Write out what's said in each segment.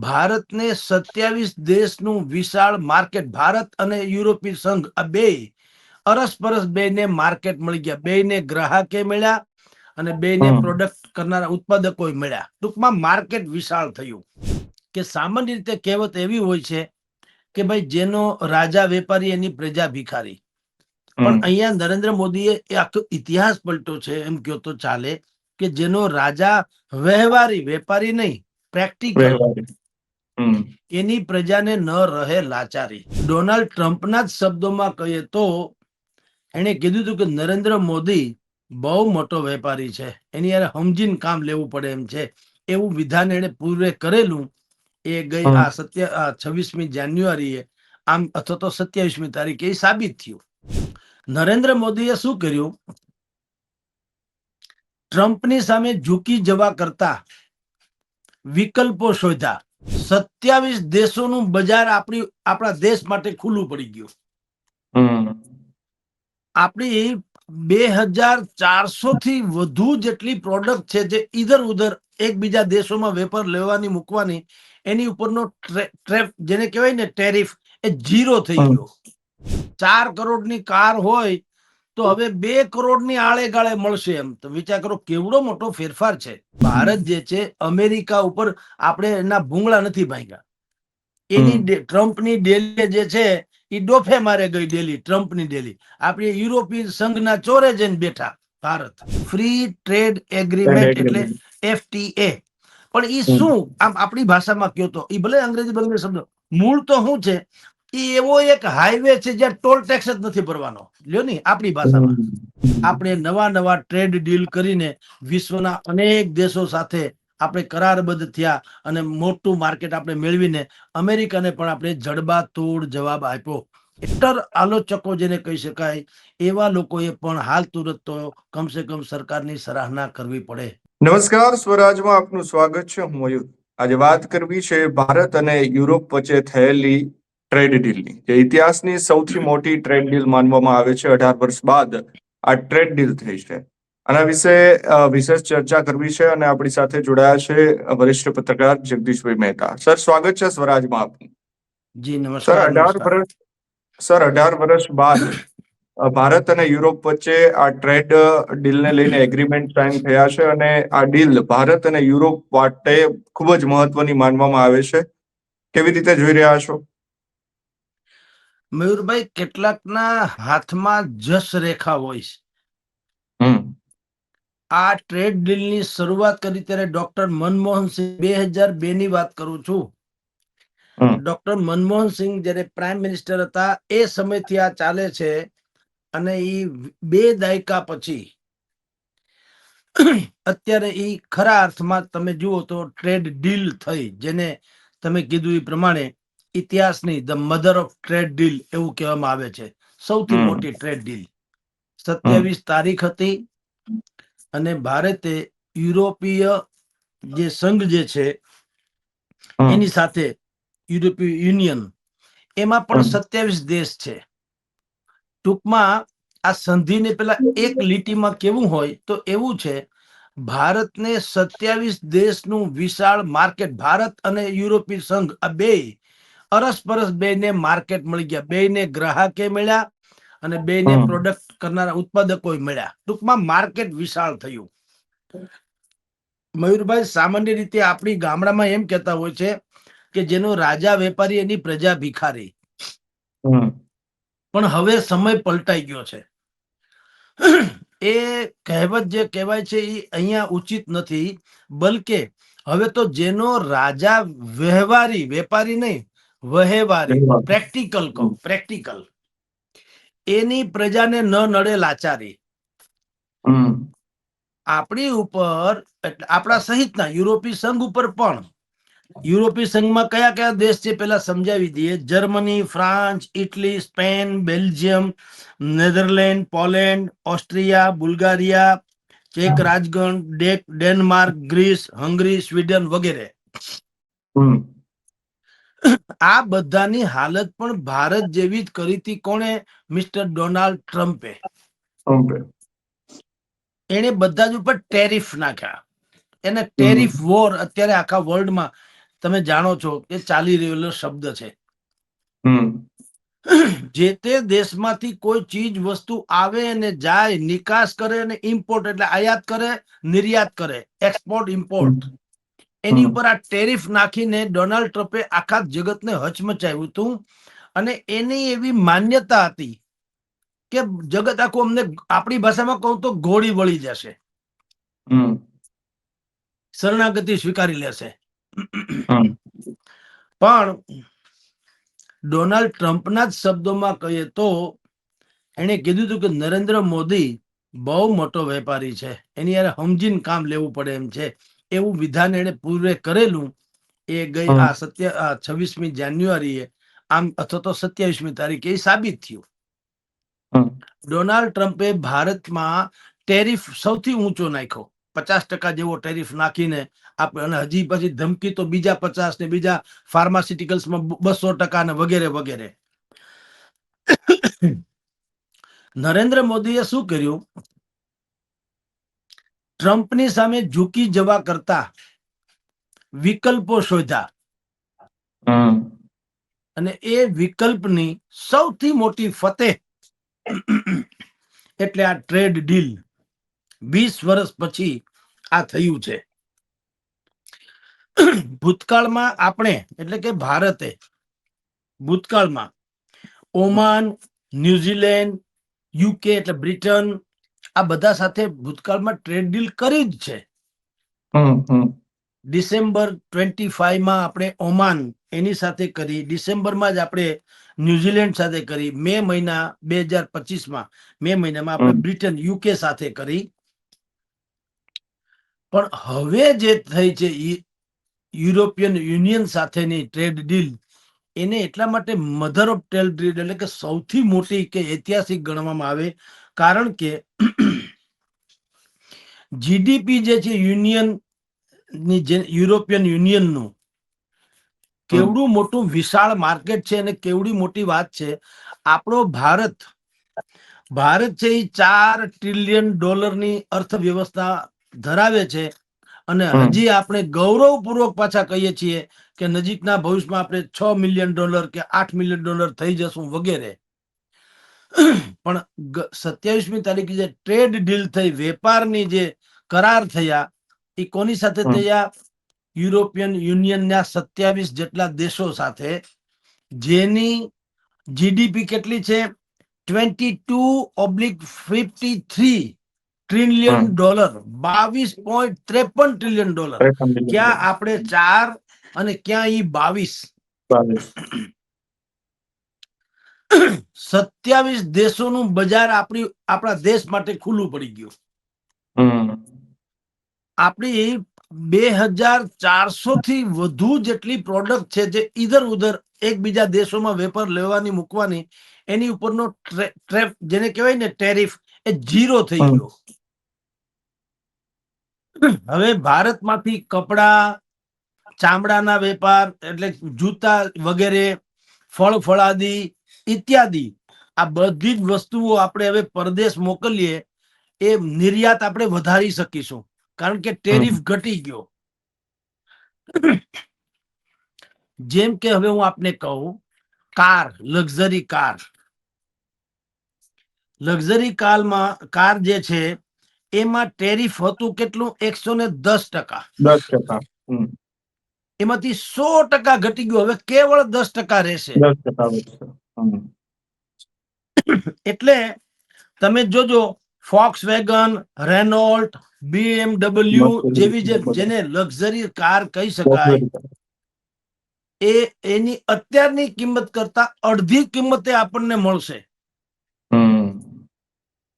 ભારતને 27 દેશનું વિશાળ માર્કેટ, ભારત અને યુરોપીય સંઘ આ બે અરસપરસ બેને માર્કેટ મળી ગયા, બેને ગ્રાહકે મળ્યા અને બેને પ્રોડક્ટ કરનારા ઉત્પાદકો મળ્યા. ટૂંકમાં માર્કેટ વિશાળ થયું. કે સામાન્ય રીતે કહેવત એવી હોય છે કે ભાઈ જેનો રાજા વેપારી એની પ્રજા ભિખારી. પણ અહીંયા નરેન્દ્ર મોદીએ આખો ઇતિહાસ પલટો છે એમ કહો તો ચાલે કે જેનો રાજા વ્યવહારી, વેપારી નહીં, પ્રેક્ટિકલ, એની પ્રજાને ન રહે લાચારી. ડોનાલ્ડ ટ્રમ્પના જ શબ્દોમાં કહીએ તો એને કીધું હતું કે નરેન્દ્ર મોદી બહુ મોટો વેપારી છે, એની યાર સમજીને કામ લેવું પડે એમ છે. એવું વિધાન એને પૂર્વે કરેલું એ ગઈ આ 26મી જાન્યુઆરીએ આમ અથવા તો 27મી તારીખે એ સાબિત થયું. નરેન્દ્ર મોદીએ શું કર્યું? ટ્રમ્પની સામે ઝૂકી જવા કરતા વિકલ્પો શોધ્યા. 27 દેશોનું બજાર આપણા દેશ માટે ખુલ્લું પડી ગયું. આપણી 2400 થી વધુ જેટલી પ્રોડક્ટ છે જે ઇધર ઉધર એકબીજા દેશોમાં વેપાર લેવાની મૂકવાની એની ઉપરનો જેને કહેવાય ને ટેરિફ એ 0 થઈ ગયો. 4 કરોડની કાર હોય તો હવે 2 કરોડની આળે ગાળે મળશે. એમ તો વિચાર કરો કેવડો મોટો ફેરફાર છે. ભારત જે છે અમેરિકા ઉપર આપણે એના ભૂંગળા નથી ભાંગ્યા. એની ટ્રમ્પની ડેલી જે છે એ ડોફે મારે ગઈ ડેલી, ટ્રમ્પની ડેલી. આપણે યુરોપિયન સંઘના ચોરે જઈને બેઠા ભારત. ફ્રી ટ્રેડ એગ્રીમેન્ટ એટલે FTA. પણ એ શું આમ આપણી ભાષામાં કયો તો એ ભલે અંગ્રેજી બંગ્રેજી શબ્દ, મૂળ તો શું છે? એ એવો એક હાઈવે છે જ્યાં ટોલ ટેક્સ જ નથી ભરવાનો. લ્યો ને આપણી ભાષામાં આપણે નવા ટ્રેડ ડીલ કરીને વિશ્વના અનેક દેશો સાથે આપણે કરારબદ્ધ થયા અને મોટું માર્કેટ આપણે મેળવીને અમેરિકાને પણ આપણે જડબાતોડ જવાબ આપ્યો. ઇટર આલોચકો જેને કહી શકાય એવા લોકોએ પણ હાલ તુરત તો કમસે કમ સરકારની સરાહના કરવી પડે. નમસ્કાર, સ્વરાજમાં આપનું સ્વાગત છે. હું મયુર. આજે વાત કરવી છે ભારત અને યુરોપ વચ્ચે થયેલી ટ્રેડ ડીલની, જે ઇતિહાસની સૌથી મોટી ટ્રેડ ડીલ માનવામાં આવે છે. 18 વર્ષ બાદ આ ટ્રેડ ડીલ થઈ છે. આના વિશે વિશેષ ચર્ચા કરવી છે અને આપણી સાથે જોડાયા છે વરિષ્ઠ પત્રકાર જગદીશભાઈ મહેતા. સર, સ્વાગત છે સ્વરાજમાં આપનું. જી નમસ્કાર. સર, 18 વર્ષ બાદ ભારત અને યુરોપ વચ્ચે આ ટ્રેડ ડીલને લઈને એગ્રીમેન્ટ સાઇન થયા છે અને આ ડીલ ભારત અને યુરોપ માટે ખૂબ જ મહત્વની માનવામાં આવે છે. કેવી રીતે જોઈ રહ્યા છો? મયુરભાઈ, કેટલાકના હાથમાં જસ રેખા હોય છે. આ ટ્રેડ ડીલની શરૂઆત કરી ત્યારે ડોક્ટર મનમોહનસિંહ, 2002 ની વાત કરું છું. ડોક્ટર મનમોહનસિંહ જયારે પ્રાઇમ મિનિસ્ટર હતા એ સમયથી આ ચાલે છે અને એ 2 દાયકા પછી અત્યારે એ ખરા અર્થમાં તમે જુઓ તો ટ્રેડ ડીલ થઈ, જેને તમે કીધું એ પ્રમાણે ઇતિહાસની the mother of trade deal એવું કહેવામાં આવે છે. સૌથી મોટી ટ્રેડ ડીલ 27 તારીખ હતી અને ભારતે યુરોપીય જે સંઘ જે છે એની સાથે યુરોપીય યુનિયન એમાં પણ 27 દેશ છે. ટૂંકમાં આ સંધિને પેલા એક લીટીમાં કેવું હોય તો એવું છે, ભારતને 27 દેશનું વિશાળ માર્કેટ, ભારત અને યુરોપીય સંઘ આ બે અરસપરસ બેને માર્કેટ મળી ગયા, બેને ગ્રાહકે મળ્યા અને બેને પ્રોડક્ટ કરનારા ઉત્પાદકો મળ્યા. ટૂંકમાં માર્કેટ વિશાળ થયું. મયુરભાઈ, સામાન્ય રીતે આપણી ગામડામાં એમ કહેતા હોય છે કે જેનો રાજા વેપારી એની પ્રજા ભિખારી. પણ હવે સમય પલટાઈ ગયો છે. એ કહેવત જે કહેવાય છે એ અહીંયા ઉચિત નથી, બલકે હવે તો જેનો રાજા વ્યવહારી, વેપારી નહીં, વહેવારી, પ્રેક્ટિકલ કહું, પ્રેક્ટિકલ, એની પ્રજાને ન નડે લાચારી. આપણી ઉપર, આપણા સહિતના યુરોપીય સંઘ ઉપર પણ. યુરોપીય સંઘમાં કયા કયા દેશ છે પેલા સમજાવી દઈએ. Germany, France, Italy, Spain, Belgium, Netherlands, Poland, Austria, Bulgaria, ચેક રાજગણ, ડેનમાર્ક, ગ્રીસ, હંગરી, સ્વીડન વગેરે. આ બધાની હાલત પણ ભારત જેવી જ કરી હતી. કોણે? મિસ્ટર ડોનાલ્ડ ટ્રમ્પે. એને બધા જ ઉપર ટેરિફ નાખ્યા. એને ટેરિફ વોર અત્યારે આખા વર્લ્ડમાં તમે જાણો છો કે ચાલી રહેલો શબ્દ છે. હમ જે તે દેશમાંથી કોઈ ચીજ વસ્તુ આવે અને જાય, નિકાસ કરે અને ઇમ્પોર્ટ એટલે આયાત કરે, નિર્યાત કરે, એક્સપોર્ટ ઇમ્પોર્ટ, એની ઉપર આ ટેરિફ નાખીને ડોનાલ્ડ ટ્રમ્પે આખા જગતને હચમચાવ્યું હતું. અને એની એવી માન્યતા હતી કે જગત આખું અમને, આપણી ભાષામાં કહું તો ઘોડી વળી જશે, શરણાગતિ સ્વીકારી લેશે. પણ ડોનાલ્ડ ટ્રમ્પના જ શબ્દોમાં કહીએ તો એણે કીધું હતું કે નરેન્દ્ર મોદી બહુ મોટો વેપારી છે, એની યાર સમજીને કામ લેવું પડે એમ છે, એવું વિધાન એણે પૂરે કરેલું. એ ગઈ આ 26મી જાન્યુઆરીએ આમ અથવા તો 27મી તારીખે એ સાબિત થયું. ડોનાલ્ડ ટ્રમ્પે ભારતમાં ટેરિફ સૌથી ઊંચો નાખ્યો, 50% જેવો ટેરિફ નાખીને આપણે, હજી પછી ધમકી તો બીજા 50 ને બીજા ફાર્માસ્યુટિકલ્સમાં 200% ને વગેરે વગેરે. નરેન્દ્ર મોદીએ શું કર્યું? ટ્રમ્પની સામે ઝૂકી જવા કરતા વિકલ્પો શોધ્યા, અને એ વિકલ્પની સૌથી મોટી ફતેહ એટલે આ ટ્રેડ ડીલ. 20 વર્ષ પછી આ થયું છે. ભૂતકાળમાં આપણે એટલે કે ભારતે ભૂતકાળમાં ઓમાન, ન્યુઝીલેન્ડ, યુકે એટલે બ્રિટન, આ બધા સાથે ભૂતકાળમાં ટ્રેડ ડીલ કરી જ છે. ડિસેમ્બર 25માં આપણે ઓમાન એની સાથે કરી, ડિસેમ્બરમાં જ આપણે ન્યુઝીલેન્ડ સાથે કરી, મે મહિના 2025માં મે મહિનામાં આપણે બ્રિટન યુકે સાથે કરી. પણ હવે જે થઈ છે યુરોપિયન યુનિયન સાથેની ટ્રેડ ડીલ, એને એટલા માટે મધર ઓફ ટ્રેડ ડીલ એટલે કે સૌથી મોટી કે ઐતિહાસિક ગણવામાં આવે, કારણ કે જીડીપી જે છે યુનિયન ની, જે યુરોપિયન યુનિયનનું કેવડું મોટું વિશાળ માર્કેટ છે અને કેવડી મોટી વાત છે. આપણો ભારત છે એ $4 ટ્રિલિયન ની અર્થવ્યવસ્થા ધરાવે છે. અને હજી આપણે ગૌરવપૂર્વક પાછા કહીએ છીએ કે નજીકના ભવિષ્યમાં આપણે $6 મિલિયન કે $8 મિલિયન થઈ જશું વગેરે. પણ 27મી તારીખે જે ટ્રેડ ડીલ થઈ, વેપારની જે કરાર થયા, એ કોની સાથે થયા? યુરોપિયન યુનિયનના 27 જેટલા દેશો સાથે, જેની જીડીપી કેટલી છે? $22.53 ટ્રિલિયન, $22.53 ટ્રિલિયન. ક્યાં આપણે 4 અને ક્યાં ઈ 22? 27 દેશોનું બજાર આપણા દેશ માટે ખુલ્લું પડી ગયું. આપણી 2400 થી વધુ જેટલી પ્રોડક્ટ છે જે ઈધર ઉધર એકબીજા દેશોમાં વેપાર લેવાની મૂકવાની, એની ઉપરનો જેને કહેવાય ને ટેરિફ, એ 0 થઈ ગયો. હવે ભારતમાંથી કપડા, ચામડાના વેપાર એટલે જૂતા વગેરે, ફળ ફળાદી ઇત્યાદિ, આ બધી જ વસ્તુઓ આપણે હવે પરદેશ મોકલીએ, એ નિર્યાત આપણે વધારી શકીશું, કારણ કે ટેરિફ ઘટી ગયો. જેમ કે હવે હું આપને કહું, કાર, લક્ઝરી કાર જે છે એમાં ટેરિફ હતું કેટલું? 110%. એમાંથી 100% ઘટી ગયું, હવે કેવળ 10% રહેશે. એટલે તમે જોજો, ફોક્સવેગન, રેનોલ્ટ, BMW જેવી જેને લક્ઝરી કાર કહી શકાય, એની અત્યારની કિંમત કરતા અડધી કિંમતે આપણને મળશે.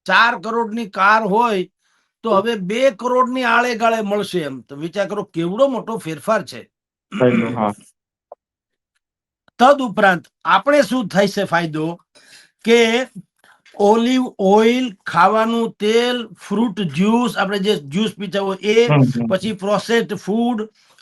4 કરોડની કાર હોય તો હવે 2 કરોડની આળે ગાળે મળશે. એમ તો વિચાર કરો કેવડો મોટો ફેરફાર છે. તદ ઉપરાંત આપણે શું થાય છે ફાયદો કે ઓલિવ ઓઇલ, ખાવાનું તેલ, ફ્રૂટ જ્યુસ, આપણે જે જ્યુસ પીતા હોય એ, પછી પ્રોસેસ્ડ ફૂડ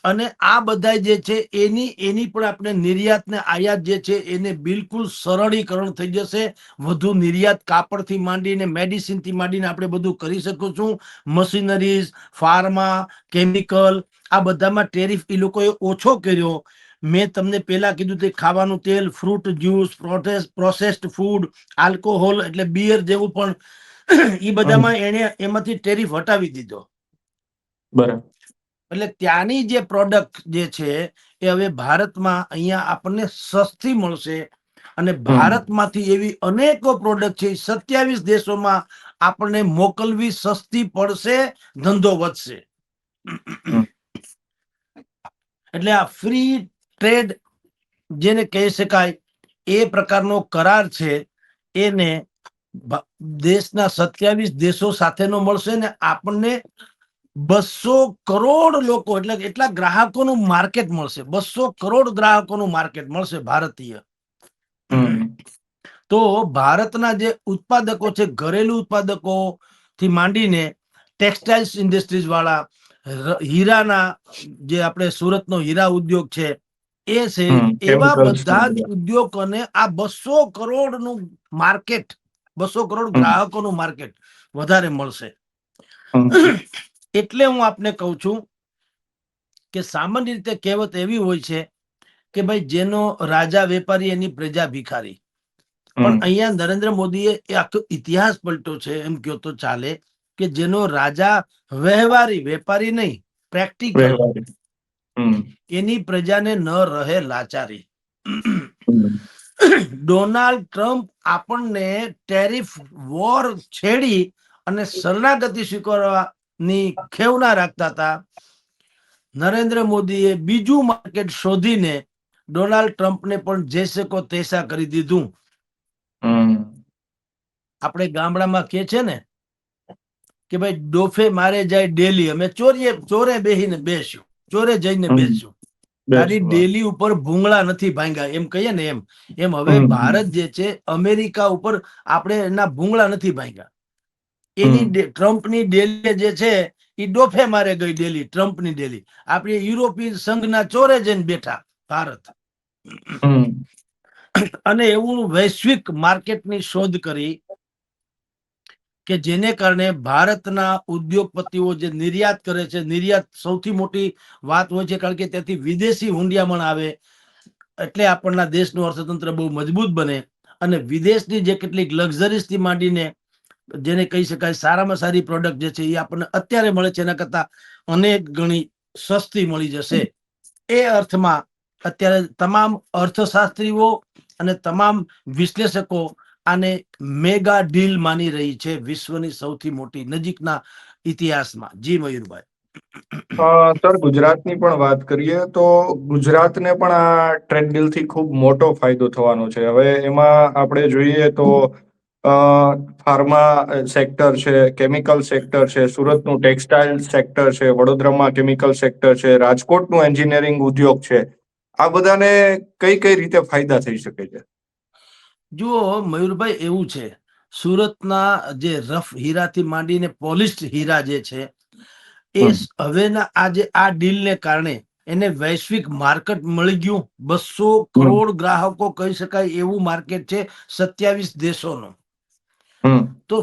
અને આ બધા જે છે એની પણ આપણે નિર્યાત ને આયાત જે છે એને બિલકુલ સરળીકરણ થઈ જશે. વધુ નિર્યાત કાપડથી માંડીને મેડિસિન થી માંડીને આપણે બધું કરી શકું છું. મશીનરીઝ, ફાર્મા, કેમિકલ, આ બધામાં ટેરિફ એ લોકોએ ઓછો કર્યો. મેં તમને પેલા કીધું તે ખાવાનું તેલ, fruit juice, processed food, alcohol એટલે બિયર જેવું પણ એ બધામાં એને એમાંથી ટેરિફ હટાવી દીધો. બરાબર. એટલે ત્યાંની જે પ્રોડક્ટ જે છે એ હવે ભારતમાં અહીંયા આપણને સસ્તી મળશે. અને ભારતમાંથી એવી અનેકો પ્રોડક્ટ છે 27 દેશોમાં આપણને મોકલવી સસ્તી પડશે, ધંધો વધશે. એટલે આ ફ્રી ટ્રેડ જેને કહી શકાય એ પ્રકારનો કરાર છે એને દેશના 27 દેશો સાથેનો મળશે ને આપણને 200 કરોડ લોકો એટલે એટલા ગ્રાહકોનું માર્કેટ મળશે. 200 કરોડ ગ્રાહકોનું માર્કેટ મળશે ભારતીય. તો ભારતના જે ઉત્પાદકો છે, ઘરેલું ઉત્પાદકો થી માંડીને ટેક્સટાઇલ્સ ઇન્ડસ્ટ્રીઝ વાળા, હીરાના જે આપણે સુરતનો હીરા ઉદ્યોગ છે એ છે, એવા બધા જ ઉદ્યોગોને આ 200 કરોડનું માર્કેટ, 200 કરોડ ગ્રાહકોનું માર્કેટ વધારે મળશે. એટલે હું આપને કહું છું કે સામાન્ય રીતે કહેવત એવી હોય છે કે ભાઈ જેનો રાજા વેપારી એની પ્રજા ભિખારી. પણ અહીંયા નરેન્દ્ર મોદીએ આખો ઇતિહાસ પલટ્યો છે એમ કહો તો ચાલે કે જેનો રાજા વ્યવહારી, વેપારી નહીં, પ્રેક્ટિકલ, એની પ્રજાને ન રહે લાચારી. ડોનાલ્ડ ટ્રમ્પ આપણને ટેરિફ વોર છેડી અને શરણાગતિ સ્વીકારવાની ખેવના રાખતા હતા. નરેન્દ્ર મોદીએ બીજું માર્કેટ શોધીને ડોનાલ્ડ ટ્રમ્પને પણ જૈસે કો તૈસા કરી દીધું. આપણે ગામડામાં કે છે ને કે ભાઈ ડોફે મારે જાય ડેલી, અમે ચોરે બેહીને બેસ્યું, ચોરે જઈને બેસ્યું. તારી ડેલી ઉપર ભૂંગળા નથી ભાંગ્યા એમ કહીએ ને એમ હવે ભારત જે છે અમેરિકા ઉપર આપણે એના ભૂંગળા નથી ભાંગ્યા. એની ટ્રમ્પની ડેલી જે છે એ ડોફે મારે ગઈ ડેલી, ટ્રમ્પની ડેલી. આપણે યુરોપિયન સંઘના ચોરે જઈને બેઠા ભારત. અને એવું વૈશ્વિક માર્કેટની શોધ કરી કે જેને કારણે ભારતના ઉદ્યોગપતિઓ જે નિર્યાત કરે છે, નિર્યાત સૌથી મોટી વાત હોય છે કારણ કે ત્યાંથી વિદેશી હુંડિયામણ આવે એટલે આપણના દેશનું અર્થતંત્ર બહુ મજબૂત બને. અને વિદેશની જે કેટલીક લક્ઝરીઝ થી માંડીને જેને કહી શકાય સારામાં સારી પ્રોડક્ટ જે છે એ આપણને અત્યારે મળે છે એના કરતા અનેક ગણી સસ્તી મળી જશે. એ અર્થમાં અત્યારે તમામ અર્થશાસ્ત્રીઓ અને તમામ વિશ્લેષકો આને મેગા ડીલ માની રહી છે વિશ્વની સૌથી મોટી નજીકના ઇતિહાસમાં. જી મયુરભાઈ. સર, ગુજરાતની પણ વાત કરીએ તો ગુજરાતને પણ આ ટ્રેડ ડીલ થી ખૂબ મોટો ફાયદો થવાનો છે. હવે એમાં આપણે જોઈએ તો ફાર્મા સેક્ટર છે, કેમિકલ સેક્ટર છે, સુરતનું ટેક્સટાઇલ સેક્ટર છે, વડોદરામાં કેમિકલ સેક્ટર છે, રાજકોટનું એન્જિનિયરિંગ ઉદ્યોગ છે. આ બધાને કઈ કઈ રીતે ફાયદા થઈ શકે છે? જુઓ મયુરભાઈ, એવું છે સુરતના જે રફ હીરાથી માંડીને પોલિશ્ડ હીરા જે છે એ હવેના આ ડીલને કારણે એને વૈશ્વિક માર્કેટ મળી ગયું. 200 કરોડ ગ્રાહકો કહી શકાય એવું માર્કેટ છે 27 દેશોનું. તો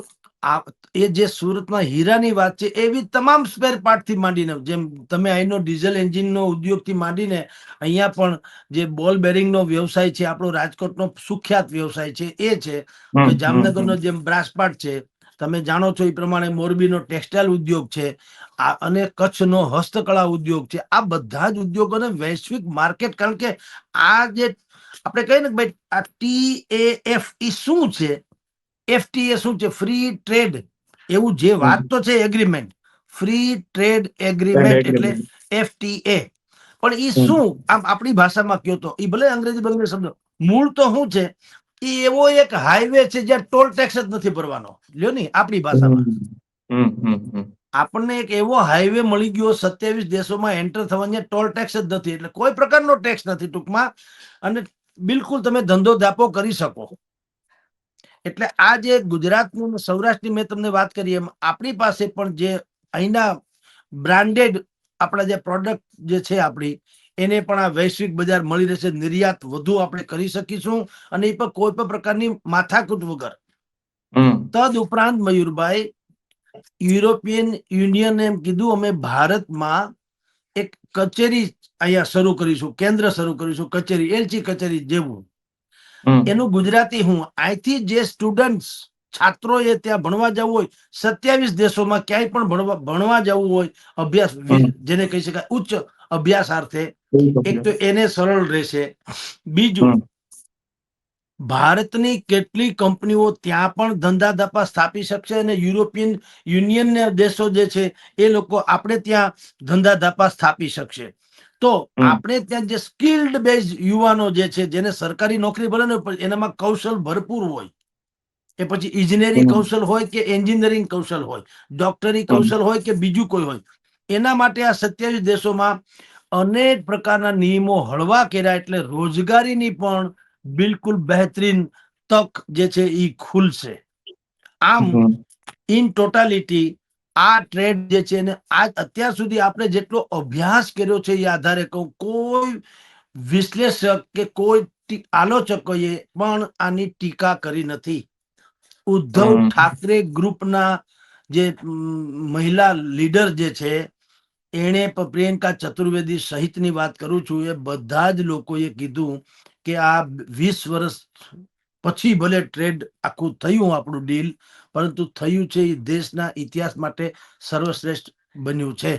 એ જે સુરતમાં હીરાની વાત છે એવી તમામ સ્પેર પાર્ટ થી માંડીને, જેમ તમે અહીંનો ડીઝલ એન્જિનનો ઉદ્યોગથી માંડીને અહીંયા પણ જે બોલ બેરિંગનો વ્યવસાય છે, આપણો રાજકોટનો સુખ્યાત વ્યવસાય છે એ છે કે જામનગરનો જેમ બ્રાસપાટ છે, તમે જાણો છો એ પ્રમાણે મોરબીનો ટેક્સટાઇલ ઉદ્યોગ છે, અને કચ્છનો હસ્તકળા ઉદ્યોગ છે. આ બધા જ ઉદ્યોગોને વૈશ્વિક માર્કેટ, કારણ કે આ જે આપણે કહીએ ને ભાઈ આ TAF એ શું છે, FTA શું છે, ફ્રી ટ્રેડ, એવું જે વાત તો છે એગ્રીમેન્ટ, ફ્રી ટ્રેડ એગ્રીમેન્ટ એટલે FTA. પણ એ શું આમ આપણી ભાષામાં કયો તો એ ભલે અંગ્રેજી બંગ્રેજી શબ્દ, મૂળ તો શું છે એ એવો એક હાઈવે છે જ્યાં ટોલ ટેક્સ જ નથી ભરવાનો. લ્યો ને આપણી ભાષામાં આપણને એક એવો હાઈવે મળી ગયો 27 દેશોમાં એન્ટર થવાની, ટોલ ટેક્સ જ નથી, એટલે કોઈ પ્રકારનો ટેક્સ નથી ટૂંકમાં, અને બિલકુલ તમે ધંધો દાપો કરી શકો. એટલે આ જે ગુજરાતનું સૌરાષ્ટ્રની મેં તમને વાત કરી એમ આપણી પાસે પણ જે અહીંના બ્રાન્ડેડ આપણા જે પ્રોડક્ટ જે છે આપણી એને પણ આ વૈશ્વિક બજાર મળી રહેશે, નિર્યાત વધુ આપણે કરી શકીશું અને એ પણ કોઈ પણ પ્રકારની માથાકૂટ વગર. તદ ઉપરાંત મયુરભાઈ, યુરોપિયન યુનિયને એમ કીધું અમે ભારતમાં એક કચેરી અહીંયા શરૂ કરીશું, કેન્દ્ર શરૂ કરીશું, કચેરી, એલચી કચેરી જેવું. એનું ગુજરાતી હું, અહીંથી જે સ્ટુડન્ટ છાત્રો એ ત્યાં ભણવા જવું હોય, 27 દેશોમાં ક્યાંય પણ ભણવા જવું હોય, અભ્યાસ જેને કહી શકાય ઉચ્ચ અભ્યાસાર્થે, એક તો એને સરળ રહેશે. બીજું, ભારતની કેટલી કંપનીઓ ત્યાં પણ ધંધા ધપ્પા સ્થાપી શકશે અને યુરોપિયન યુનિયનના દેશો જે છે એ લોકો આપણે ત્યાં ધંધા ધપ્પા સ્થાપી શકશે. તો આપણે ત્યાં જે સ્કિલ્ડ બેઝ યુવાનો જે છે, જેને સરકારી નોકરી ભલે ને એનામાં કૌશલ ભરપૂર હોય, એ પછી ઇજનેરી કૌશલ હોય કે એન્જિનિયરિંગ કૌશલ હોય, ડોક્ટરી કૌશલ હોય કે બીજું કોઈ હોય, એના માટે આ 27 દેશોમાં અનેક પ્રકારના નિયમો હળવા કર્યા, એટલે રોજગારીની પણ બિલકુલ બહેતરીન તક જે છે એ ખુલશે. આમ ઇન ટોટાલિટી આ ટ્રેડ જે છે ને, આજ અત્યાર સુધી આપણે જેટલો અભ્યાસ કર્યો છે એ આધારે કહું, કોઈ વિશ્લેષક કે કોઈ આલોચકોએ પણ આની ટીકા કરી નથી. ઉદ્ધવ ઠાકરે ગ્રુપના જે મહિલા લીડર જે છે, એણે પ્રિયંકા ચતુર્વેદી સહિતની વાત કરું છું, એ બધા જ લોકોએ કીધું કે આ 20 વર્ષ પછી ભલે ટ્રેડ આખું થયું આપણું ડીલ, પરંતુ થયું છે એ દેશના ઇતિહાસ માટે સર્વશ્રેષ્ઠ બન્યું છે.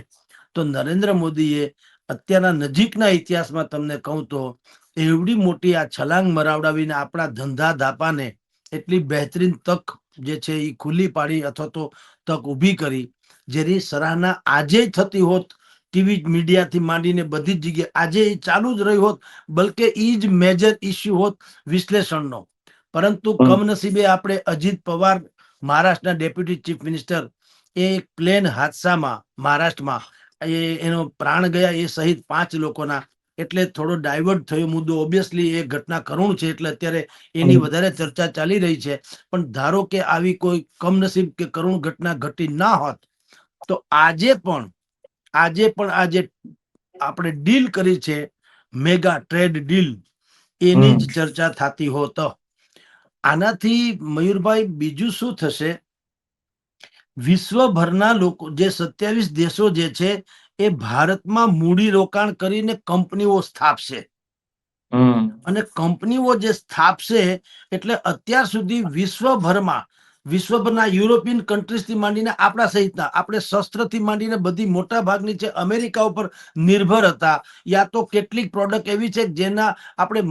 તો નરેન્દ્ર મોદીએ અત્યારના નજીકના ઇતિહાસમાં તમને કહું તો એવડી મોટી આ છલાંગ મરાવડાવીને આપણા ધંધા ધાપાને એટલી બહેતરીન તક જે છે એ ખુલ્લી પાડી અથવા તો તક ઊભી કરી, જેની સરાહના આજે થતી હોત ટીવી મીડિયાથી માંડીને બધી જ જગ્યાએ, આજે એ ચાલુ જ રહી હોત, બલકે એ જ મેજર ઇસ્યુ હોત વિશ્લેષણનો. પરંતુ કમનસીબે આપણે અજીત પવાર, મહારાષ્ટ્રના ડેપ્યુટી ચીફ મિનિસ્ટર, એ એક પ્લેન હાદસામાં મહારાષ્ટ્રમાં એનો પ્રાણ ગયા, એ સહિત 5 લોકોના, એટલે થોડો ડાયવર્ટ થયો મુદ્દો. ઓબ્વિયસલી એ ઘટના કરુણ છે એટલે અત્યારે એની વધારે ચર્ચા ચાલી રહી છે. પણ ધારો કે આવી કોઈ કમનસીબ કે કરુણ ઘટના ઘટી ના હોત, તો આજે પણ આ જે આપણે ડીલ કરી છે, મેગા ટ્રેડ ડીલ, એની જ ચર્ચા થતી હોત. આનાથી મયુરભાઈ બીજું શું થશે, વિશ્વભરના લોકો જે 27 દેશો જે છે એ ભારતમાં મૂડી રોકાણ કરીને કંપનીઓ સ્થાપશે. અને કંપનીઓ જે સ્થાપશે એટલે અત્યાર સુધી વિશ્વભરના યુરોપિયન કન્ટ્રીઝથી માંડીને આપણા સહિતના, આપણે શસ્ત્રથી માંડીને બધી મોટા ભાગની છે અમેરિકા ઉપર નિર્ભર હતા, યા તો કેટલીક પ્રોડક્ટ એવી છે જેના આપણે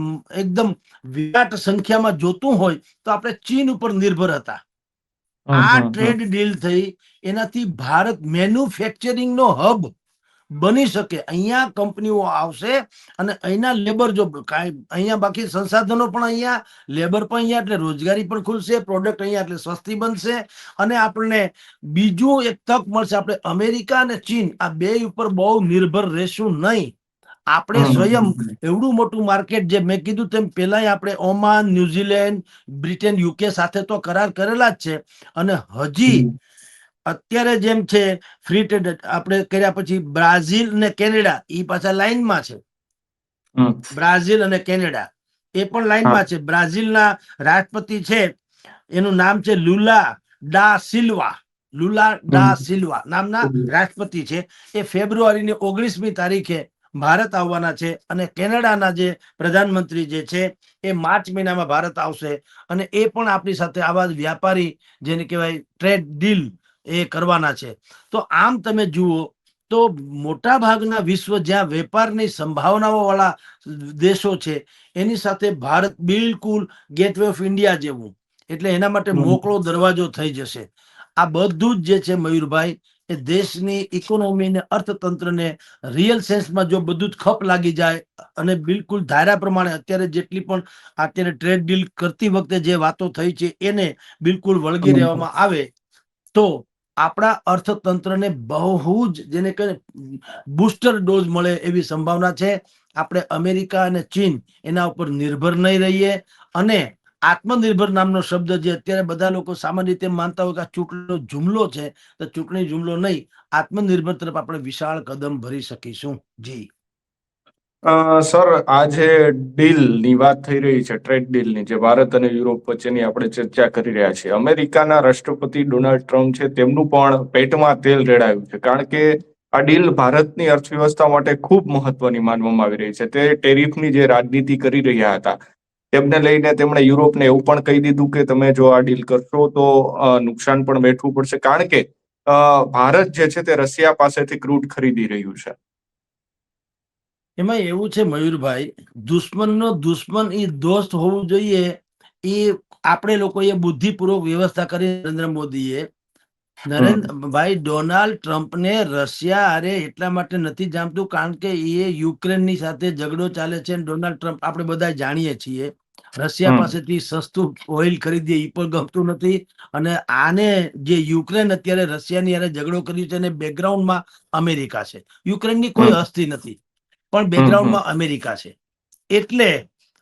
એકદમ વિરાટ સંખ્યામાં જોતું હોય તો આપણે ચીન ઉપર નિર્ભર હતા. આ ટ્રેડ ડીલ થઈ એનાથી ભારત મેન્યુફેક્ચરિંગનો હબ બની શકે. અહીંયા કંપનીઓ આવશે અને અહીંના લેબર, જો અહીંયા બાકી સંસાધનો પણ અહીંયા, લેબર પણ અહીંયા, એટલે રોજગારી પણ ખુલશે, પ્રોડક્ટ અહીંયા એટલે સસ્તી બનશે અને આપણને બીજું એક તક મળશે. આપણે અમેરિકા અને ચીન આ બે ઉપર બહુ નિર્ભર રહેશું નહીં. આપણે સ્વયં એવડું મોટું માર્કેટ, જે મેં કીધું તેમ પહેલા આપણે ઓમાન, ન્યુઝીલેન્ડ, બ્રિટન, યુકે સાથે તો કરાર કરેલા જ છે, અને હજી અત્યારે જેમ છે ફ્રી ટ્રેડ આપણે કર્યા પછી બ્રાઝિલ અને કેનેડા એ પાછા લાઈનમાં છે. બ્રાઝિલ અને કેનેડા એ પણ લાઈનમાં છે. બ્રાઝિલના રાષ્ટ્રપતિ છે, એનું નામ છે લુલા ડા સિલ્વા નામના રાષ્ટ્રપતિ છે. એ ફેબ્રુઆરીની 19મી તારીખે ભારત આવવાના છે, અને કેનેડાના જે પ્રધાનમંત્રી જે છે એ માર્ચ મહિનામાં ભારત આવશે, અને એ પણ આપણી સાથે આવા વ્યાપારી, જેને કહેવાય ટ્રેડ ડીલ, એ કરવાના છે. તો આમ તમે જુઓ તો મોટા ભાગના વિશ્વ જ્યાં વેપારની સંભાવનાઓ વાળા દેશો છે, એની સાથે ભારત બિલકુલ ગેટવે ઓફ ઇન્ડિયા જેવું, એટલે એના માટે મોકળો દરવાજો થઈ જશે. આ બધું જ જે છે મયુરભાઈ, એ દેશની ઇકોનોમીને, અર્થતંત્રને રિયલ સેન્સમાં જો બધું જ ખપ લાગી જાય અને બિલકુલ ધાર્યા પ્રમાણે અત્યારે જેટલી પણ અત્યારે ટ્રેડ ડીલ કરતી વખતે જે વાતો થઈ છે એને બિલકુલ વળગી રહેવામાં આવે તો આપણા અર્થતંત્રને બહુ જ, જેને કહે બુસ્ટર ડોઝ મળે એવી સંભાવના છે. આપણે અમેરિકા અને ચીન એના ઉપર નિર્ભર નહીં રહીએ, અને આત્મનિર્ભર નામનો શબ્દ જે અત્યારે બધા લોકો સામાન્ય રીતે માનતા હોય કે આ ચૂંટણીનો જુમલો છે, તો ચૂંટણી જુમલો નહીં, આત્મનિર્ભર તરફ આપણે વિશાળ કદમ ભરી શકીશું. જી સર, આ જે ડીલની વાત થઈ રહી છે, ટ્રેડ ડીલની, જે ભારત અને યુરોપ વચ્ચેની આપણે ચર્ચા કરી રહ્યા છીએ, અમેરિકાના રાષ્ટ્રપતિ ડોનાલ્ડ ટ્રમ્પ છે, તેમનું પણ પેટમાં તેલ રેડાયું છે, કારણ કે આ ડીલ ભારતની અર્થવ્યવસ્થા માટે ખૂબ મહત્વની માનવામાં આવી રહી છે. તે ટેરિફની જે રાજનીતિ કરી રહ્યા હતા, તેમને લઈને તેમણે યુરોપને એવું પણ કહી દીધું કે તમે જો આ ડીલ કરશો તો નુકસાન પણ વેઠવું પડશે, કારણ કે ભારત જે છે તે રશિયા પાસેથી ક્રૂડ ખરીદી રહ્યું છે. એમાં એવું છે મયુરભાઈ, દુશ્મનનો દુશ્મન એ દોસ્ત હોવું જોઈએ, એ આપણે લોકોએ બુદ્ધિપૂર્વક વ્યવસ્થા કરી. નરેન્દ્ર મોદીએ ભાઈ ડોનાલ્ડ ટ્રમ્પને રશિયા અરે એટલા માટે નથી જામતું કારણ કે એ યુક્રેનની સાથે ઝઘડો ચાલે છે. ડોનાલ્ડ ટ્રમ્પ આપણે બધા જાણીએ છીએ, રશિયા પાસેથી સસ્તું ઓઇલ ખરીદીએ એ પણ ગમતું નથી. અને આને જે યુક્રેન અત્યારે રશિયાની હારે ઝઘડો કર્યું છે, અને બેકગ્રાઉન્ડમાં અમેરિકા છે. યુક્રેનની કોઈ હસ્તી નથી, પણ બેકગ્રાઉન્ડમાં અમેરિકા છે. એટલે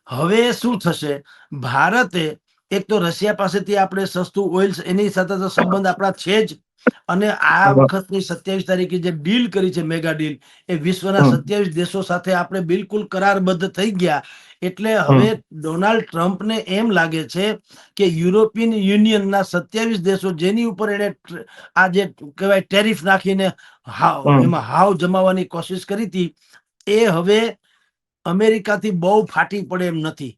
હવે શું થશે, ભારતે એક તો રશિયા પાસેથી આપણે સસ્તું ઓઇલ, એની સાથે તો સંબંધ આપણા છે જ, અને આ વખતની 27 તારીખે જે ડીલ કરી છે, મેગા ડીલ, એ વિશ્વના 27 દેશો સાથે આપણે બિલકુલ કરારબદ્ધ થઈ ગયા. એટલે હવે ડોનાલ્ડ ટ્રમ્પને એમ લાગે છે કે યુરોપિયન યુનિયનના 27 દેશો જેની ઉપર એને આ જે કહેવાય ટેરિફ નાખીને એમાં હાવ જમાવવાની કોશિશ કરી હતી, એ હવે અમેરિકાથી બહુ ફાટી પડે એમ નથી.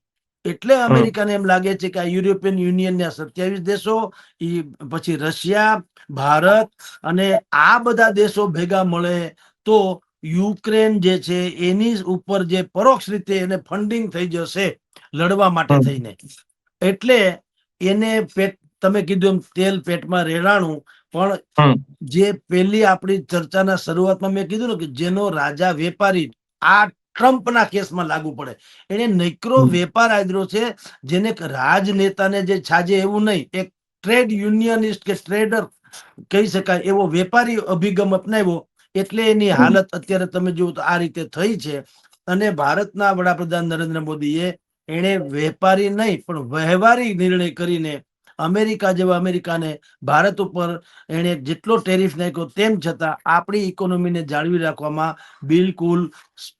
એટલે અમેરિકાને એમ લાગે છે કે આ યુરોપિયન યુનિયનના 27 દેશો, પછી રશિયા, ભારત અને આ બધા દેશો ભેગા મળે તો યુક્રેન જે છે એની ઉપર જે પરોક્ષ રીતે એને ફંડિંગ થઈ જશે લડવા માટે થઈને. એટલે એને તમે કીધું એમ તેલ પેટમાં રેડાણું. પણ જે પેલી આપણી ચર્ચાના શરૂઆતમાં મેં કીધું ને કે જેનો રાજા વેપારી, આ ટ્રમ્પના કેસમાં લાગુ પડે. એને નૈક્રો વેપાર આદર્યો છે, જેને રાજનેતાને જે છાજે એવું નહીં, એક ટ્રેડ યુનિયનિસ્ટ કે ટ્રેડર કહી શકાય એવો વેપારી અભિગમ અપનાવ્યો. એટલે એની હાલત અત્યારે તમે જુઓ તો આ રીતે થઈ છે. અને ભારતના વડાપ્રધાન નરેન્દ્ર મોદીએ એને વેપારી નહીં પણ વ્યવહારી નિર્ણય કરીને અમેરિકાને ભારત ઉપર એને જેટલો ટેરિફ નાખ્યો, તેમ છતાં આપણી ઇકોનોમીને જાળવી રાખવામાં બિલકુલ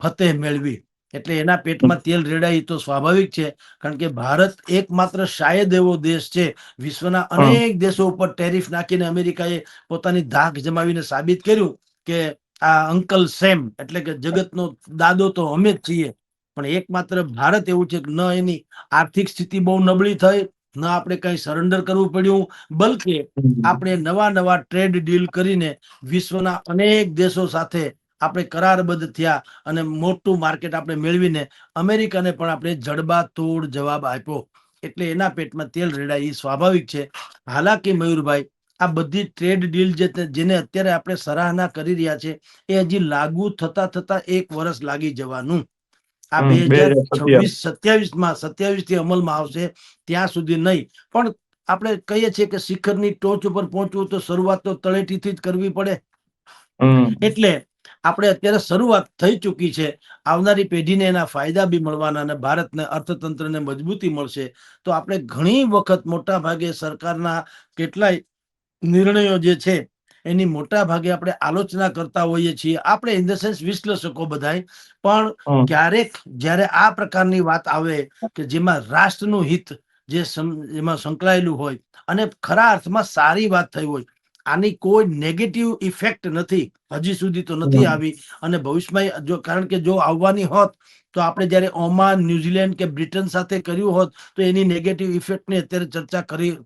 ફતેહ મેળવી. એટલે એના પેટમાં તેલ રેડાય તો સ્વાભાવિક છે, કારણ કે ભારત એકમાત્ર શાયદ એવો દેશ છે, વિશ્વના અનેક દેશો ઉપર ટેરિફ નાખીને અમેરિકાએ પોતાની ધાક જમાવીને સાબિત કર્યું કે આ અંકલ સેમ, એટલે કે જગતનો દાદો તો અમે જ છીએ. પણ એકમાત્ર ભારત એવું છે કે ન એની આર્થિક સ્થિતિ બહુ નબળી થઈ, ન આપણે કઈ સરેન્ડર કરવું પડ્યું, બલકે આપણે નવા ટ્રેડ ડીલ કરીને વિશ્વના અનેક દેશો સાથે આપણે કરારબદ્ધ થયા અને મોટું માર્કેટ આપણે મેળવીને અમેરિકાને પણ આપણે જડબાતોડ જવાબ આપ્યો. એટલે એના પેટમાં તેલ રેડાય એ સ્વાભાવિક છે. હાલાકી મયુરભાઈ, આ બધી ટ્રેડ ડીલ જેને અત્યારે આપણે સરાહના કરી રહ્યા છે, એ હજી લાગુ થતા 1 વર્ષ લાગી જવાનું. આ 2026-27 થી અમલમાં આવશે, ત્યાં સુધી નહીં. પણ આપણે કહીએ છીએ કે શિખરની ટોચ ઉપર પહોંચવું તો શરૂઆત તો તળેટીથી જ કરવી પડે. એટલે આપણે અત્યારે શરૂઆત થઈ ચૂકી છે. આવનારી પેઢીને એના ફાયદા બી મળવાના અને ભારતને અર્થતંત્રને મજબૂતી મળશે. તો આપણે ઘણી વખત મોટા ભાગે સરકારના કેટલાય નિર્ણયો જે છે એની મોટા ભાગે આપણે આલોચના કરતા હોઈએ છીએ, આપણે ઇન ધ સેન્સ વિશ્લેષકો બધાય. પણ ક્યારેક જ્યારે આ પ્રકારની વાત આવે કે જેમાં રાષ્ટ્રનું હિત જે એમાં સંકળાયેલું હોય અને ખરા અર્થમાં સારી વાત થઈ હોય, આની કોઈ નેગેટિવ ઇફેક્ટ નથી, હજી સુધી તો નથી આવી. અને ભવિષ્યમાં કારણ કે જો આવવાની હોત તો આપણે જયારે ઓમાન, ન્યુઝીલેન્ડ કે બ્રિટન સાથે કર્યું હોત તો એની નેગેટિવ ઇફેક્ટની અત્યારે ચર્ચા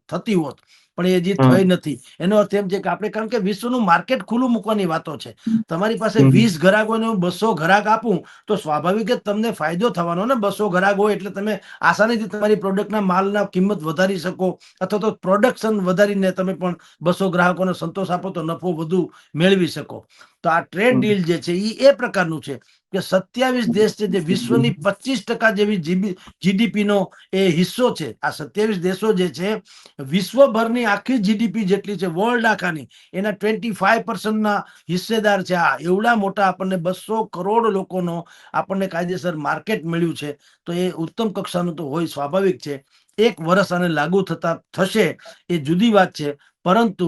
થતી હોત. પણ એ હજી થઈ નથી. એનો અર્થ એમ છે કે આપણે, કારણ કે વિશ્વનું માર્કેટ ખુલ્લું મૂકવાની વાતો છે. તમારી પાસે 20 ઘરાક હોય ને હું 200 ઘરાક આપું તો સ્વાભાવિક જ તમને ફાયદો થવાનો ને. 200 ઘરાક હોય એટલે તમે આસાનીથી તમારી પ્રોડક્ટના માલના કિંમત વધારી શકો, અથવા તો પ્રોડક્શન વધારીને તમે પણ 200 ગ્રાહકોને સંતોષ આપો તો નફો વધુ મેળવી શકો. તો આ ટ્રેડ ડીલ જે છે એ પ્રકારનું છે. કે 27 દેશ છે જે વિશ્વની 25% જેવી જીડીપી નો એ હિસ્સો છે. આ 27 દેશો જે છે વિશ્વભરની આખી જીડીપી જેટલી છે વર્લ્ડ આખાની એના 25% ના હિસ્સેદાર છે. આ એવડા મોટા આપણને 200 કરોડ લોકોનો આપણને કાયદેસર માર્કેટ મળ્યું છે. તો એ ઉત્તમ કક્ષાનું તો હોય સ્વાભાવિક છે. 1 વર્ષ આને લાગુ થશે એ જુદી વાત છે, પરંતુ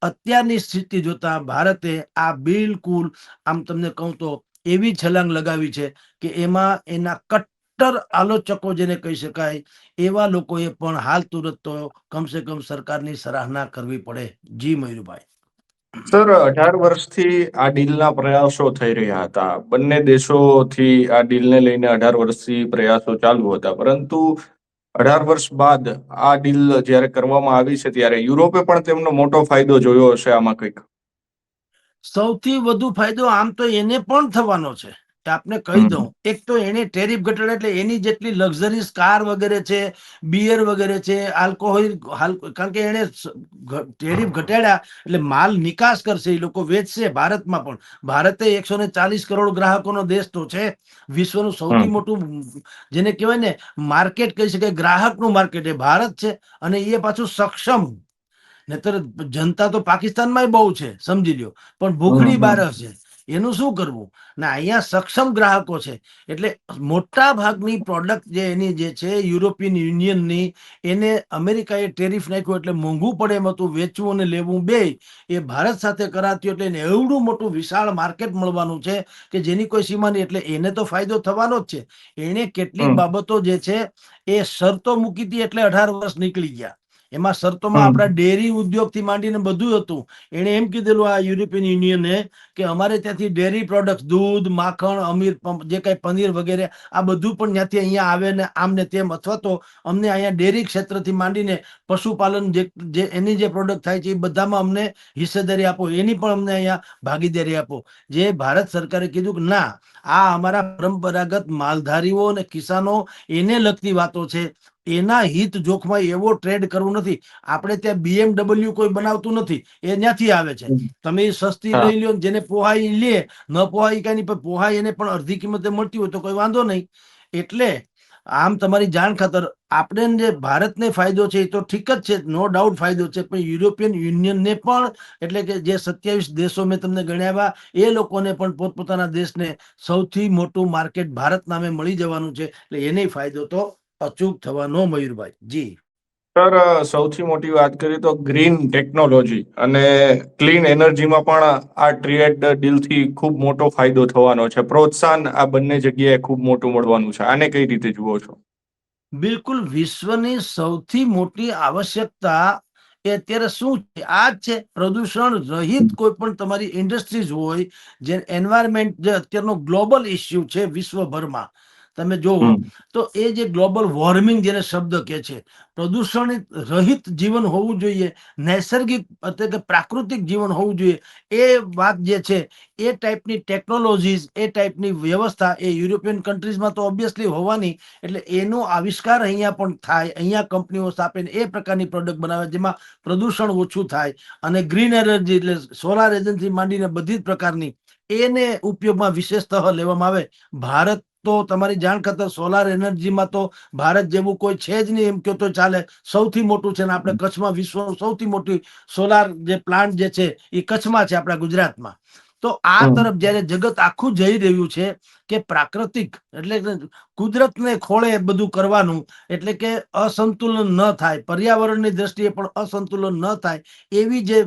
અત્યારની સ્થિતિ જોતા ભારતે આ બિલકુલ આમ તમને કહું તો એવી છલાંગ લગાવી છે કે એમાં એના કટ્ટર આલોચકો જેને કહી શકાય એવા લોકોએ પણ હાલ તુરંત તો કમસે કમ સરકારની સરાહના કરવી પડે. જી મયુરભાઈ. સર, 18 વર્ષથી આ ડીલના પ્રયાસો થઈ રહ્યા હતા. બંને દેશોથી આ ડીલને લઈને 18 વર્ષથી પ્રયાસો ચાલુ હતા, પરંતુ 18 વર્ષ બાદ આ ડીલ જ્યારે કરવામાં આવી છે ત્યારે યુરોપે પણ તેમનો મોટો ફાયદો જોયો હશે આમાં કંઈક. સૌથી વધુ ફાયદો આમ તો એને પણ થવાનો છે કે આપને કહી દઉં. એક તો એને ટેરિફ ઘટાડે એટલે એની જેટલી લક્ઝરીઝ કાર વગેરે છે, બિયર વગેરે છે, આલ્કોહોલ, કારણ કે એને ટેરિફ ઘટાડ્યા એટલે માલ નિકાસ કરશે, એ લોકો વેચશે ભારતમાં પણ. ભારતે 140 કરોડ ગ્રાહકોનો દેશ તો છે. વિશ્વનું સૌથી મોટું જેને કહેવાય ને માર્કેટ કહી શકાય, ગ્રાહકનું માર્કેટ એ ભારત છે. અને એ પાછું સક્ષમ. નહીતર જનતા તો પાકિસ્તાનમાં બહુ છે સમજી લ્યો, પણ ભૂખડી બાર છે. એનું શું કરવું? ને અહીંયા સક્ષમ ગ્રાહકો છે. એટલે મોટા ભાગની પ્રોડક્ટ જે એની જે છે યુરોપિયન યુનિયનની, એને અમેરિકાએ ટેરિફ નાખ્યું એટલે મોંઘું પડે એમ હતું વેચવું અને લેવું બે. એ ભારત સાથે કરાતું એટલે એને એવડું મોટું વિશાળ માર્કેટ મળવાનું છે કે જેની કોઈ સીમા નહીં. એટલે એને તો ફાયદો થવાનો જ છે. એને કેટલીક બાબતો જે છે એ શરતો મૂકી હતી એટલે 18 વર્ષ નીકળી ગયા. એમાં શરતોમાં આપણા ડેરી ઉદ્યોગથી માંડીને બધું હતું. એને એમ કીધેલું આ યુરોપિયન યુનિયને કે અમારે ત્યાંથી ડેરી પ્રોડક્ટ, દૂધ, માખણ, અમીર જે કઈ પનીર વગેરે આ બધું પણ ત્યાંથી અહીંયા આવે ને આમ ને તેમ, અથવા તો અમને અહીંયા ડેરી ક્ષેત્રથી માંડીને પશુપાલન જે એની જે પ્રોડક્ટ થાય છે એ બધામાં અમને હિસ્સેદારી આપો, એની પણ અમને અહીંયા ભાગીદારી આપો. જે ભારત સરકારે કીધું કે ના, આ અમારા પરંપરાગત માલધારીઓ અને કિસાનો એને લગતી વાતો છે. એના હિત જોખમાં એવો ટ્રેડ કરવું નથી. આપણે ત્યાં BMW કોઈ બનાવતું નથી, એ ત્યાંથી આવે છે. તમે સસ્તી લઈ લ્યો, જેને પોહાય લે, ન પોહાય કઈ નહીં, પણ પોહાય એને પણ અડધી કિંમતે મળતી હોય તો કોઈ વાંધો નહીં. એટલે આમ તમારી જાણ ખાતર આપણે જે ભારતને ફાયદો છે એ તો ઠીક જ છે, નો ડાઉટ ફાયદો છે, પણ યુરોપિયન યુનિયનને પણ, એટલે કે જે 27 દેશો મેં તમને ગણાવ્યા એ લોકોને પણ પોતપોતાના દેશને સૌથી મોટું માર્કેટ ભારત નામે મળી જવાનું છે. એટલે એને ફાયદો તો અચૂક થવાનો. મયુરભાઈ જી. સર, સૌથી મોટી વાત કરીએ તો ગ્રીન ટેકનોલોજી અને ક્લીન એનર્જીમાં પણ આ ટ્રેડ ડીલથી ખૂબ મોટો ફાયદો થવાનો છે. પ્રોત્સાહન આ બંને જગ્યાએ ખૂબ મોટું મળવાનું છે. આને કઈ રીતે જુઓ છો? બિલકુલ. વિશ્વની સૌથી મોટી આવશ્યકતા એ અત્યારે શું છે? આ જ છે પ્રદૂષણ રહિત કોઈ પણ તમારી ઇન્ડસ્ટ્રીઝ હોય, જે એન્વાયરમેન્ટ જે અત્યારનો ગ્લોબલ ઇસ્યુ છે વિશ્વભરમાં, તમે જોવો તો એ જે ગ્લોબલ વોર્મિંગ જેને શબ્દ કહે છે, પ્રદૂષણ રહિત જીવન હોવું જોઈએ, નૈસર્ગિક એટલે કે પ્રાકૃતિક જીવન હોવું જોઈએ. એ વાત જે છે એ ટાઈપની ટેકનોલોજીસ, એ ટાઈપની વ્યવસ્થા એ યુરોપિયન કન્ટ્રીઝમાં તો ઓબ્વિયસલી હોવાની. એટલે એનો આવિષ્કાર અહીંયા પણ થાય, અહીંયા કંપનીઓ સ્થાપીને એ પ્રકારની પ્રોડક્ટ બનાવે જેમાં પ્રદૂષણ ઓછું થાય. અને ગ્રીન એનર્જી એટલે સોલાર એનર્જી માંડીને બધી જ પ્રકારની એને ઉપયોગમાં વિશેષતઃ લેવામાં આવે. ભારત તો તમારી જાણ ખાતર સોલાર એનર્જીમાં તો ભારત જેવું કોઈ છે જ નહીં એમ કહો તો ચાલે. સૌથી મોટું છે ને આપણે કચ્છમાં વિશ્વનું સૌથી મોટી સોલાર જે પ્લાન્ટ જે છે એ કચ્છમાં છે, આપણા ગુજરાતમાં. તો આ તરફ જયારે જગત આખું જઈ રહ્યું છે કે પ્રાકૃતિક એટલે કુદરતને ખોળે બધું કરવાનું, એટલે કે અસંતુલન ન થાય, પર્યાવરણની દ્રષ્ટિએ પણ અસંતુલન ન થાય, એવી જે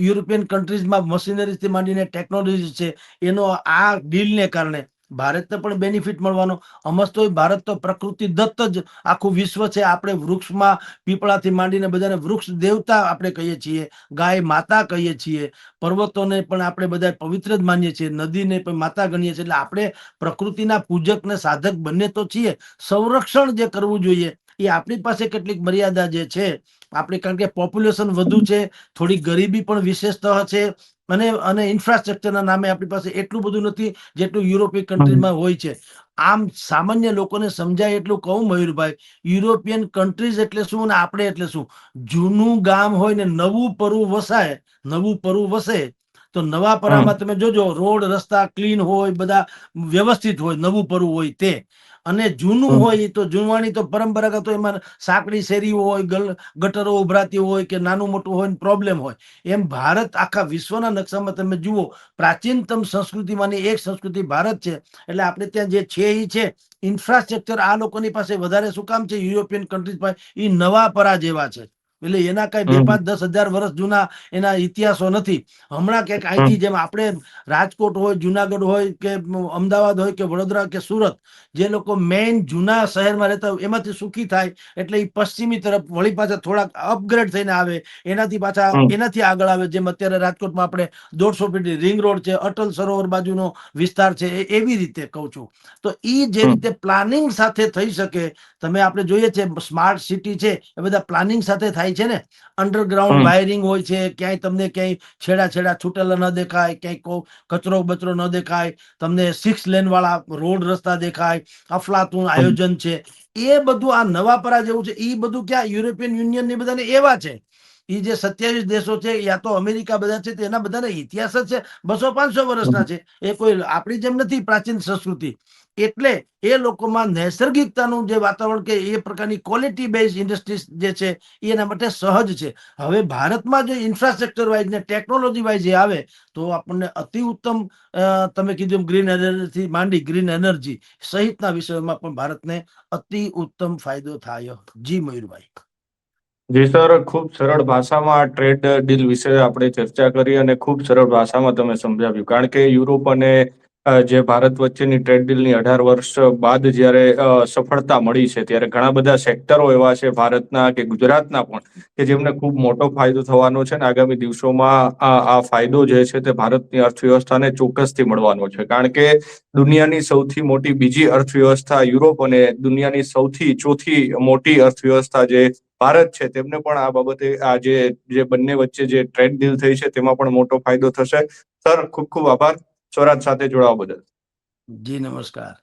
યુરોપિયન કન્ટ્રીઝમાં મશીનરીથી માંડીને ટેકનોલોજી છે, એનો આ ડીલને કારણે ભારતને પણ બેનિફિટ મળવાનો. અમસ્તો ભારત તો પ્રકૃતિ દત્ત જ આખું વિશ્વ છે. આપણે વૃક્ષમાં પીપળાથી માંડીને બધાને વૃક્ષ દેવતા આપણે કહીએ છીએ, ગાય માતા કહીએ છીએ, પર્વતોને પણ આપણે બધા પવિત્ર જ માનીએ છીએ, નદીને પણ માતા ગણીએ છીએ. એટલે આપણે પ્રકૃતિના પૂજક ને સાધક બંને તો છીએ. સંરક્ષણ જે કરવું જોઈએ એ આપણી પાસે કેટલીક મર્યાદા જે છે આપણે, કારણ કે પોપ્યુલેશન વધુ છે, થોડી ગરીબી પણ વિશેષતઃ છે, અને ઇન્ફ્રાસ્ટ્રક્ચરના નામે આપણી પાસે એટલું બધું નથી જેટલું યુરોપિયન કન્ટ્રીમાં હોય છે. આમ સામાન્ય લોકોને સમજાય એટલું કહું મયુરભાઈ, યુરોપિયન કન્ટ્રીઝ એટલે શું ને આપણે એટલે શું? જૂનું ગામ હોય ને નવું પરુ વસાય, નવું પરુ વસે તો નવાપરામાં તમે જોજો રોડ રસ્તા ક્લીન હોય, બધા વ્યવસ્થિત હોય, નવું પરવું હોય તે. અને જૂનું હોય તો જૂનવાણી તો પરંપરાગત હોય, એમાં સાંકડી શેરીઓ હોય, ગટરો ઉભરાતી હોય કે નાનું મોટું હોય પ્રોબ્લેમ હોય. એમ ભારત આખા વિશ્વના નકશામાં તમે જુઓ, પ્રાચીનતમ સંસ્કૃતિમાંની એક સંસ્કૃતિ ભારત છે. એટલે આપણે ત્યાં જે છે એ છે ઇન્ફ્રાસ્ટ્રક્ચર આ લોકોની પાસે વધારે શું કામ છે, યુરોપિયન કન્ટ્રીઝ પાસે એ નવાપરા જેવા છે. એટલે એના કઈ 2-5 10,000 વર્ષ જૂના એના ઇતિહાસો નથી. હમણાં ક્યાંક અહીંથી જેમ આપણે રાજકોટ હોય, જુનાગઢ હોય કે અમદાવાદ હોય કે વડોદરા કે સુરત, જે લોકો મેઇન જૂના શહેરમાં રહેતા હોય એમાંથી સુખી થાય એટલે એ પશ્ચિમી તરફ વળી પાછા થોડાક અપગ્રેડ થઈને આવે, એનાથી પાછા એનાથી આગળ આવે. જેમ અત્યારે રાજકોટમાં આપણે 150 ફીટ રિંગ રોડ છે, અટલ સરોવર બાજુનો વિસ્તાર છે, એવી રીતે કહું છું. તો એ જે રીતે પ્લાનિંગ સાથે થઈ શકે, તમે આપણે જોઈએ છે સ્માર્ટ સિટી છે એ બધા પ્લાનિંગ સાથે થાય છે ને. અંડરગ્રાઉન્ડ વાયરિંગ હોય છે, ક્યાંય તમને ક્યાંય છેડા છૂટેલા ન દેખાય, ક્યાંય કચરો બચરો ન દેખાય, તમને 6 લેન વાળા રોડ રસ્તા દેખાય, અફલાતુન આયોજન છે. એ બધું આ નવાપરા જેવું છે. એ બધું ક્યાં યુરોપિયન યુનિયન ને બધાને એવા છે. એ જે 27 દેશો છે, યા તો અમેરિકા બધા છે, તેના બધાના ઇતિહાસ જ છે 200-500 વર્ષના છે. એ કોઈ આપણી જેમ નથી પ્રાચીન સંસ્કૃતિ. એટલે એ લોકોમાં નૈસર્ગિકતાનું જે વાતાવરણ કે એ પ્રકારની ક્વોલિટી બેઝ ઇન્ડસ્ટ્રીઝ જે છે એના માટે સહજ છે. હવે ભારતમાં જો ઇન્ફ્રાસ્ટ્રક્ચર વાઇઝ ને ટેકનોલોજી વાઇઝ એ આવે તો આપણને અતિ ઉત્તમ, તમે કીધું ગ્રીન એનર્જી માંડી ગ્રીન એનર્જી સહિતના વિષયોમાં પણ ભારતને અતિ ઉત્તમ ફાયદો થાય. જી મયુરભાઈ. જી સર, ખૂબ સરળ ભાષામાં ટ્રેડ ડીલ વિશે આપણે ચર્ચા કરી અને ખૂબ સરળ ભાષામાં તમે સમજાવ્યું. કારણ કે યુરોપ અને જે ભારત વચ્ચેની ટ્રેડ ડીલની 18 વર્ષ બાદ જ્યારે સફળતા મળી છે, ત્યારે ઘણા બધા સેક્ટરો એવા છે ભારતના કે ગુજરાતના પણ કે જેમને ખૂબ મોટો ફાયદો થવાનો છે. ને આગામી દિવસોમાં આ ફાયદો જે છે તે ભારતની અર્થવ્યવસ્થાને ચોક્કસથી મળવાનો છે. કારણ કે દુનિયાની સૌથી મોટી બીજી અર્થવ્યવસ્થા યુરોપ અને દુનિયાની સૌથી ચોથી મોટી અર્થવ્યવસ્થા જે ભારત છે, તેમને પણ આ બાબતે આ જે બંને વચ્ચે જે ટ્રેડ ડીલ થઈ છે તેમાં પણ મોટો ફાયદો થશે. સર, ખૂબ ખૂબ આભાર સ્વરાજ સાથે જોડાવા બદલ. જી નમસ્કાર.